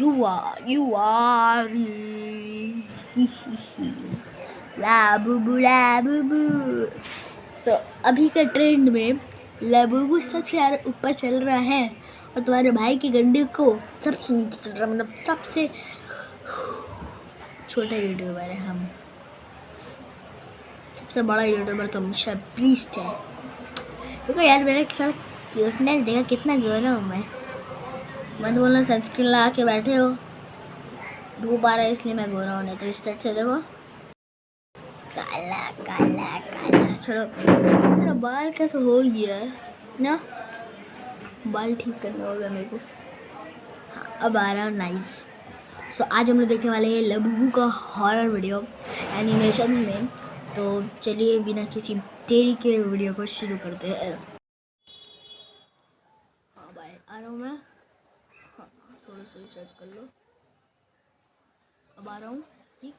you are Labubu Labubu. So अभी के trend में लाबूबू सबसे ज़्यादा ऊपर चल रहा है और तुम्हारे भाई की गंडी को सबसे नीचे चल रहा है, मतलब सबसे छोटा यूट्यूबर है हम। सबसे बड़ा यूट्यूबर तो मिस्टर बीस्ट है। देखो यार मेरा क्यूटनेस देखा कितना गोरा हूँ मैं। मत बोलना सनस्क्रीन लगा के बैठे हो, धूप आ रहा है इसलिए मैं गोरा हूँ, नहीं तो इस तरह से देखो काला काला काला। छोड़ो, मेरा बाल कैसे हो गया है ना, बाल ठीक करना होगा मेरे को। हाँ, अब आ रहा हूँ नाइस। सो आज हम लोग देखने वाले हैं लाबूबू का हॉरर वीडियो एनिमेशन में। तो चलिए बिना किसी देरी के वीडियो को शुरू करते हैं। हाँ भाई आ रहा हूँ मैं। हाँ थोड़ा सा सेट कर लो, अब आ रहा हूँ ठीक।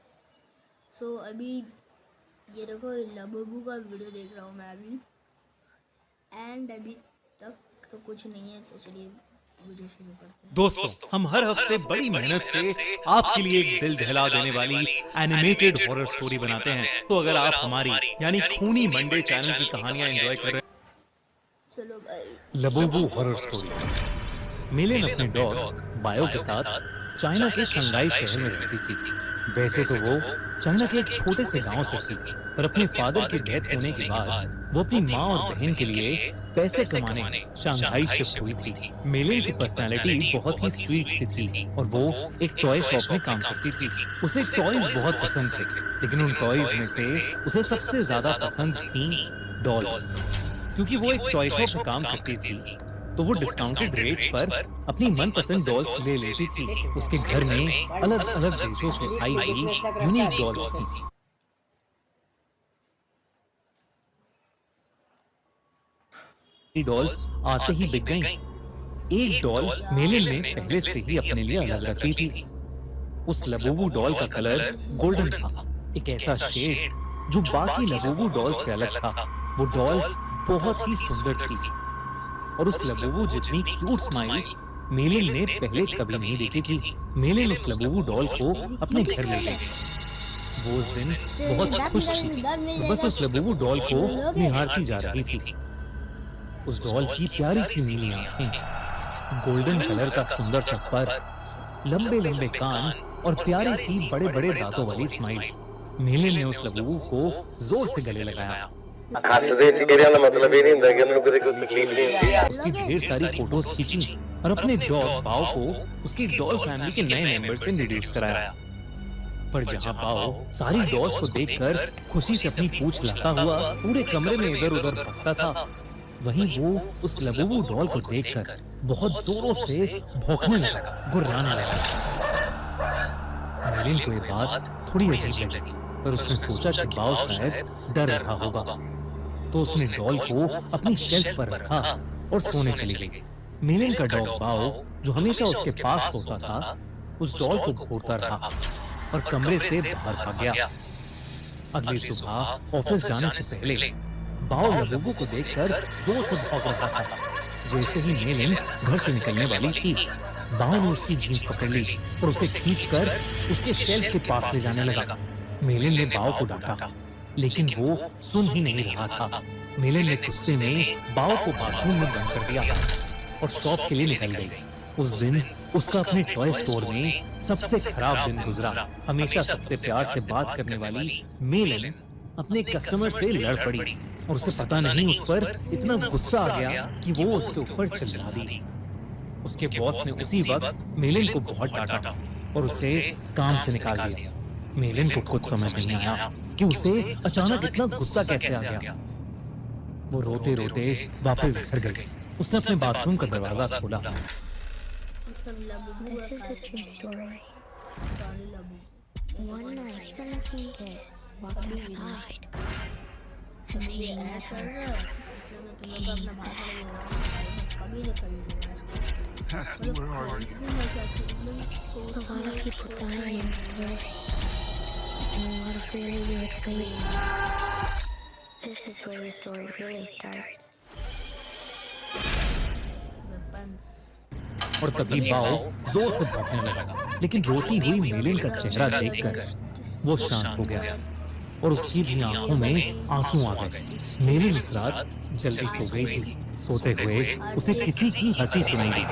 सो अभी ये देखो लाबूबू का वीडियो देख रहा हूँ मैं अभी, एंड अभी तक तो कुछ नहीं है। तो चलिए वीडियो शुरू करते हैं। दोस्तों हम हर हफ्ते बड़ी मेहनत से आपके लिए एक दिल दहला देने वाली एनिमेटेड हॉरर स्टोरी बनाते हैं। तो अगर आप हमारी यानी खूनी मंडे चैनल की कहानियां एंजॉय कर रहे हैं, चलो भाई। Labubu horror story. मिलेन अपने डॉग बायो के साथ चाइना के शंघाई शहर में रहती थी। वैसे तो वो चाइना के एक छोटे से गांव से थी, पर अपने फादर की डेथ होने के बाद वो अपनी माँ और बहन के लिए पैसे कमाने शंघाई शिफ्ट हुई थी। मिलेन की पर्सनालिटी बहुत ही स्वीट सी थी और वो एक टॉय शॉप में काम करती थी। उसे टॉयज बहुत पसंद थे, लेकिन उन टॉयज में से उसे सबसे ज्यादा पसंद थी डॉल्स। क्योंकि वो एक टॉय शॉप में काम करती थी तो वो डिस्काउंटेड रेट्स पर अपनी मनपसंद डॉल्स ले लेती थी। उसके घर में अलग अलग देशों से आई हुई यूनिक डॉल्स थी। डॉल्स आते ही बिक गईं। एक डॉल मेलिन ने पहले से ही अपने लिए अलग रखी थी। उस लाबूबू डॉल का कलर गोल्डन था, एक ऐसा शेड जो बाकी लाबूबू डॉल से अलग था। वो डॉल बहुत ही सुंदर थी और उस लाबूबू जितनी क्यूट स्माइल मेलिन ने पहले कभी नहीं देखी थी। मेलिन उस लाबूबू डॉल को अपने घर ले गई। वो उस दिन बहुत खुश थी, तो बस उस लाबूबू डॉल को निहारती जा रही थी। उस डॉल की प्यारी सी नीली आंखें, गोल्डन कलर का सुंदर सा फर, लंबे लंबे कान और प्यारी सी बड़े बड़े दांतों वाली स्माइल। मेलिन ने उस लाबूबू को जोर से गले लगाया। हंसदे चेहरे का मतलब ये नहीं होता कि उनको कोई तकलीफ नहीं होती। उसकी ढेर सारी फोटोज खींची और अपने डॉग बाओ को उसकी डॉल फैमिली के नए मेंबर से इंट्रोड्यूस कराया। पर जहां बाओ सारी डॉल्स को देखकर खुशी से अपनी पूंछ हिलाता हुआ पूरे कमरे में इधर उधर भागता था, वहीं वो उस लाबूबू डॉल को देखकर बहुत जोरों से भौंकने लगा, गुर्राने लगा। मेलिन को ये बात थोड़ी अजीब लगी, पर उसने सोचा कि बाओ शायद डर रहा होगा, तो उसने डॉल को अपनी शेल्फ पर रखा और सोने चली गई। मेलिन का डॉग बाओ, जो हमेशा उसके पास सोता था, उस डॉल को घूरता रहा और कमरे से बाहर भाग गया। अगली सुबह ऑफिस जाने से पहले बाओ लाबूबू को देखकर जोर से भौंक रहा था। जैसे ही मेलिन घर से निकलने वाली थी, बाओ ने उसकी जींस पकड़ ली और उसे खींचकर उसके शेल्फ के पास ले जाने लगा। मेलिन ने बाओ को डांटा, लेकिन वो सुन ही नहीं रहा था। मेलिन ने गुस्से में बाओ को बाथरूम में बंद कर दिया और शॉप के लिए निकल गई। उस दिन उसका अपने टॉय स्टोर में सबसे खराब दिन गुजरा। हमेशा सबसे प्यार से बात करने वाली मेलिन अपने कस्टमर से लड़ पड़ी और उसे पता नहीं उस पर इतना गुस्सा आ गया कि वो उसके ऊपर चिल्ला दी। उसके बॉस ने उसी वक्त मेलिन को बहुत डांटा और उसे काम से निकाल दिया। मेलिन को कुछ समझ नहीं आया कि उसे अचानक इतना गुस्सा कैसे आ गया। वो रोते रोते वापस घर गई। उसने अपने बाथरूम का दरवाजा खोला। This is a true story. One night, some kids walked outside, and they never came back. Where are you? A lot of people die in this world, and a lot of very weird places. This is where the story really starts. Weapons. और तभी बाओ जोर से भौंकने लगा, लेकिन रोती हुई मेलिन का चेहरा देखकर वो शांत हो गया और उसकी भी आंखों में आंसू आ गए। मेलिन उस रात जल्दी सो गई थी। सोते हुए उसे किसी की हंसी सुनाई दी,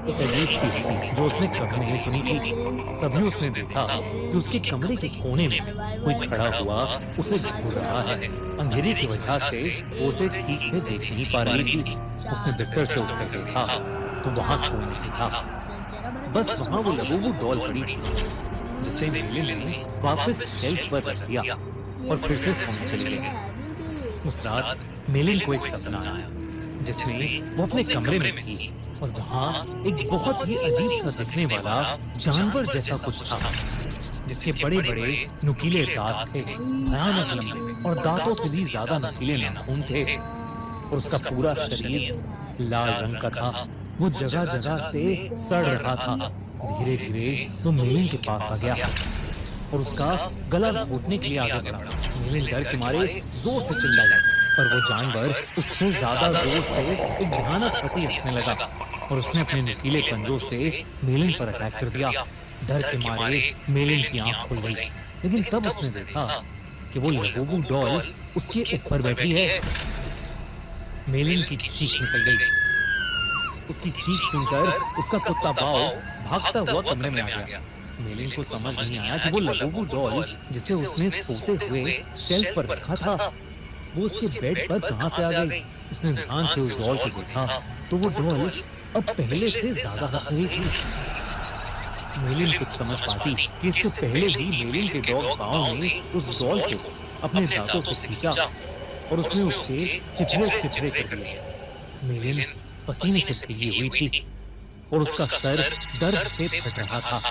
एक अजीब सी हंसी जो उसने कभी नहीं सुनी थी। तभी उसने देखा कि उसके कमरे के कोने में कोई खड़ा हुआ उसे घूर रहा है। अंधेरे की वजह से वो उसे ठीक से देख नहीं पा रही थी। उसने बिस्तर से उठकर देखा तो वहां कोई नहीं था, बस वहां वो लबूबू डॉल पड़ी थी जिसे मेलिन ने वापस शेल्फ पर रख दिया और फिर से सोने चली गई। उस रात मेलिन को एक सपना आया जिसमें वो अपने कमरे में थी और वहां एक बहुत ही अजीब सा दिखने वाला जानवर जैसा कुछ था जिसके बड़े बड़े नुकीले दांत थे, भयानक लंबे और दांतों से भी ज्यादा नुकीले नाखून थे और उसका पूरा शरीर लाल रंग का था। वो जगह जगह से सड़ रहा था। धीरे धीरे वो मेलिन के पास आ गया और उसका गला घोटने के लिए आगे बढ़ा। मेलिन डर के मारे जोर से चिल्लाई, पर वो जानवर उससे ज्यादा जोर से एक भयानक हंसी हंसने लगा और उसने अपने नुकीले पंजों से मेलिन पर अटैक कर दिया। डर के मारे मेलिन की आंख खुल गई, लेकिन तब उसने देखा कि वो लबूबू डॉल उसके ऊपर बैठी है। मेलिन की चीख निकल गई। उसकी चीख सुनकर उसका कुत्ता बाओ भागता हुआ कमरे में आ गया। मेलिन को समझ नहीं आया कि वो लबूबू डॉल जिसे उसने सोते हुए शेल्फ पर रखा था वो उसके बेड पर कहां से आ गई। उसने ध्यान से उस डॉल को देखा तो वो डॉल अब पहले से ज्यादा हंस रही थी। मेलिन कुछ समझ पाती कि इससे पहले भी मेलिन के डॉग बाओ ने उस डॉल को अपने दांतों से खींचा और उसने उसके चिचड़े चिचड़े कर दिए। मेलिन पसीने से भीगी हुई थी और उसका सर दर्द से फट रहा था,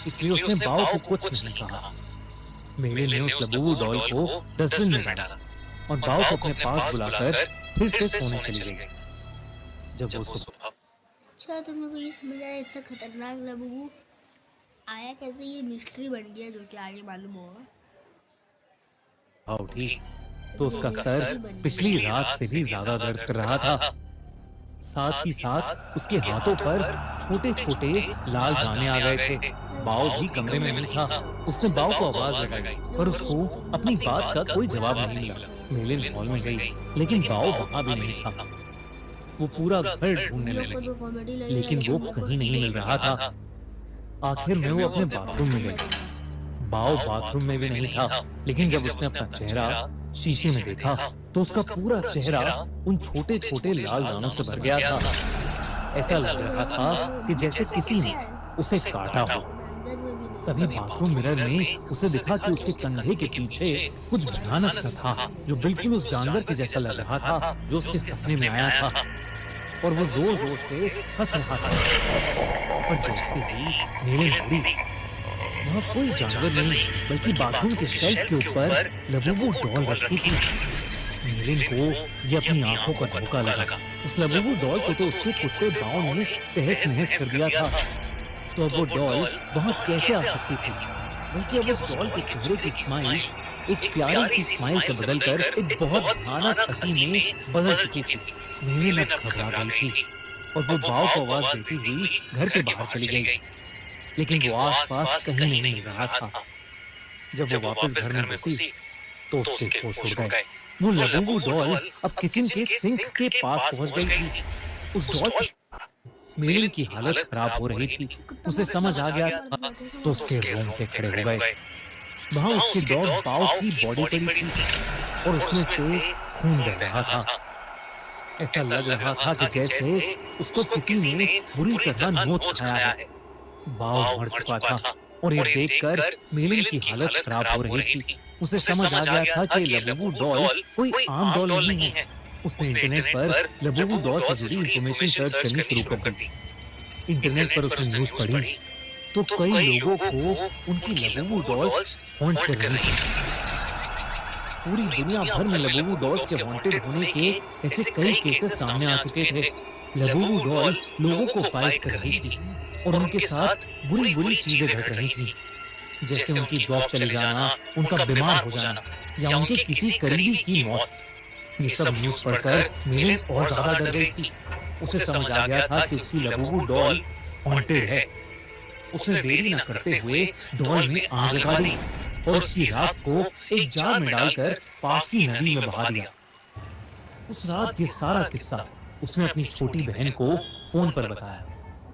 इसलिए उसने बाओ को कुछ नहीं कहा। मेलिन ने उस लबूबू डॉल को डस्टबिन में डाला और बाओ को अपने पास बुलाकर फिर से सोने चली गई। जब वो सुबह अच्छा, तुम लोग को ये समझ आया इतना खतरनाक लबूबू आया कैसे? ये मिस्ट्री बन गया जो कि आगे मालूम होगा। बाओ उठी तो उसका सर पिछली रात से भी ज्यादा दर्द कर रहा था। साथ ही साथ उसके हाथों पर छोटे छोटे लाल दाने आ गए थे। बाओ भी कमरे में नहीं था। उसने बाओ को आवाज लगाई पर उसको अपनी बात का कोई जवाब नहीं मिला। मेलिन हॉल में गई लेकिन बाओ वहां भी नहीं था। वो पूरा घर ढूंढने लगी लेकिन वो कहीं नहीं मिल रहा था। आखिर में वो अपने बाथरूम में गई। बाओ बाथरूम में भी नहीं था, लेकिन जब उसने अपना चेहरा शीशे में देखा तो उसका पूरा चेहरा उन छोटे छोटे लाल दानों से भर गया था। ऐसा लग रहा था कि जैसे किसी ने उसे काटा हो। तभी बाथरूम मिरर में उसे दिखा कि उसके कंधे के पीछे कुछ भयानक सा था जो बिल्कुल उस जानवर के जैसा लग रहा था जो उसके सपने में आया था और वो जोर जोर से हंस रहा था। और जैसे ही मेलिन उड़ी, वहाँ कोई जानवर नहीं बल्कि बाथरूम के शेल्फ के ऊपर लबूबू डॉल रखी थी। मेलिन को ये अपनी आंखों का धोखा लगा। उस लबूबू डॉल को तो उसके कुत्ते बाओ ने तहस नहस कर दिया था, तो अब वो डॉल वहाँ कैसे आ सकती थी? बल्कि अब उस डॉल के चेहरे की स्माइल एक प्यारी सी स्माइल से बदलकर एक बहुत भयानक हंसी में बदल चुकी थी। मेलिन अब घबरा गई थी और वो बाओ को आवाज देती हुई घर के बाहर चली गई, लेकिन वो आसपास कहीं नहीं मिल रहा था। जब वो वापस घर में घुसी तो उसके होश उड़ गए। वो लबूबू डॉल अब किचन के सिंक के पास पहुंच गई थी। उस डॉल मेलिन की हालत खराब हो रही थी। उसे समझ आ गया था तो उसके रोंगटे खड़े हो गए। वहां उसके डॉग बाओ की बॉडी पड़ी थी और उसमें से खून बह रहा था। ऐसा लग रहा था कि जैसे उसको किसी ने बुरी तरह नोच खाया है। बाओ मर चुका था और ये देखकर मेलिन की हालत खराब हो रही थी। उसे समझ आ गया था कि लबूबू डॉल कोई आम डॉल नहीं है। उसने इंटरनेट पर लबूबू डॉल से जुड़ी इंफॉर्मेशन सर्च करनी शुरू कर दी। इंटरनेट पर उसने न्यूज पढ़ी तो कई लोगों को उनकी लबूबू डॉल्स हॉन्ट कर रही थी। पूरी दुनिया भर में लबूबू डॉल्स के हॉन्टेड होने के ऐसे कई केसेस सामने आ चुके थे। लबूबू डॉल लोगों को बाइट कर रही थी और उनके साथ बुरी बुरी चीजें घट रही थी, जैसे उनकी जॉब चले जाना, उनका बीमार हो जाना या उनके किसी करीबी की मौत। ये सब न्यूज पढ़कर मेलिन और ज्यादा डर गई थी। उसे समझ आ गया था कि उसकी लबूबू डॉल हॉन्टेड है। उसने देरी न करते हुए डॉल में आग लगा दी और उसकी राख को एक जार में डालकर पास की नदी में बहा दिया। उस रात ये सारा किस्सा उसने अपनी छोटी बहन को फोन पर बताया।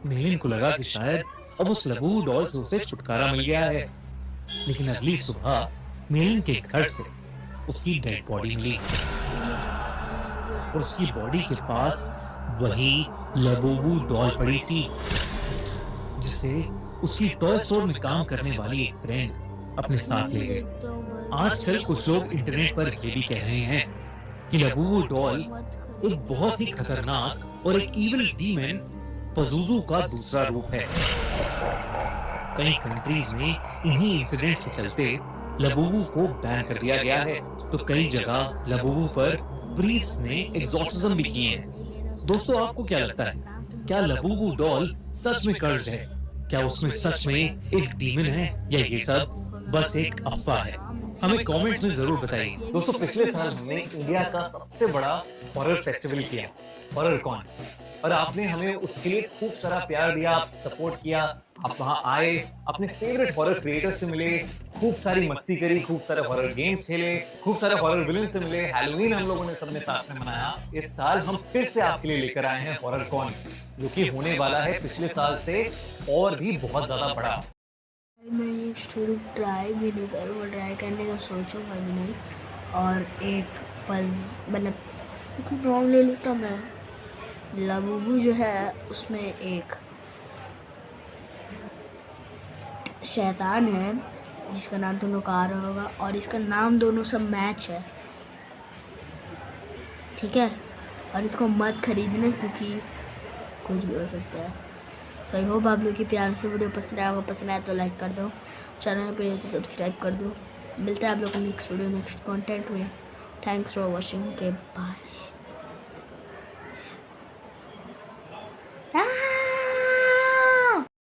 मेलिन को लगा कि शायद अब उस लबूबू डॉल से उसे छुटकारा मिल गया है, लेकिन अगली सुबह मेलिन के घर से उसकी डेड बॉडी मिली और उसकी बॉडी के पास वही लबूबू डॉल पड़ी थी, जिसे उसकी टॉय स्टोर में काम करने वाली एक फ्रेंड अपने साथ ले गए। आजकल कुछ लोग इंटरनेट पर ये भी कह रहे हैं कि लबूबू डॉल एक बहुत ही खतरनाक और एक इविल डीमन पज़ुज़ू का दूसरा रूप है। कई कंट्रीज में इन्हीं इंसिडेंट्स के चलते लबूबू को बैन कर दिया गया है, तो कई जगह लबूबू पर प्रीस्ट ने एग्जॉर्सिज्म भी किए हैं। दोस्तों, आपको क्या लगता है, क्या लबूबू डॉल सच में कर्स्ड है? क्या उसमें सच में एक डीमन है या ये सब बस एक अफवाह है? हमें कमेंट्स में जरूर बताइए। दोस्तों, पिछले साल हमने इंडिया का सबसे बड़ा हॉरर फेस्टिवल किया, हॉरर कॉन, और आपने हमें उसके लिए खूब सारा प्यार दिया, आप सपोर्ट किया, आप वहां आए, अपने फेवरेट हॉरर क्रिएटर से मिले, खूब सारी मस्ती करी, खूब सारे हॉरर गेम्स खेले, खूब सारे हॉरर विलन से मिले, हैलोवीन हम लोगों ने सबने साथ में मनाया। इस साल हम फिर से आपके लिए लेकर आए हैं हॉरर कॉन, जो कि होने वाला है पिछले साल से और भी बहुत ज्यादा बड़ा। मैं ये स्टोरी ट्राई भी नहीं करूँगा, ट्राई करने का सोचूंगा भी नहीं। और एक पल मतलब नाम ले लेता मैं, लबूबू जो है उसमें एक शैतान है जिसका नाम तुम लोग आ रहा होगा, और इसका नाम दोनों सब मैच है, ठीक है? और इसको मत खरीदना क्योंकि कुछ भी हो सकता है। सो आई होप आप लोग की प्यार से वीडियो पसंद आया होगा। पसंद आया तो लाइक कर दो, चैनल पर तो सब्सक्राइब कर दो। मिलता है आप लोग को नेक्स्ट वीडियो नेक्स्ट कंटेंट में। थैंक्स फॉर वॉचिंग, के बाय।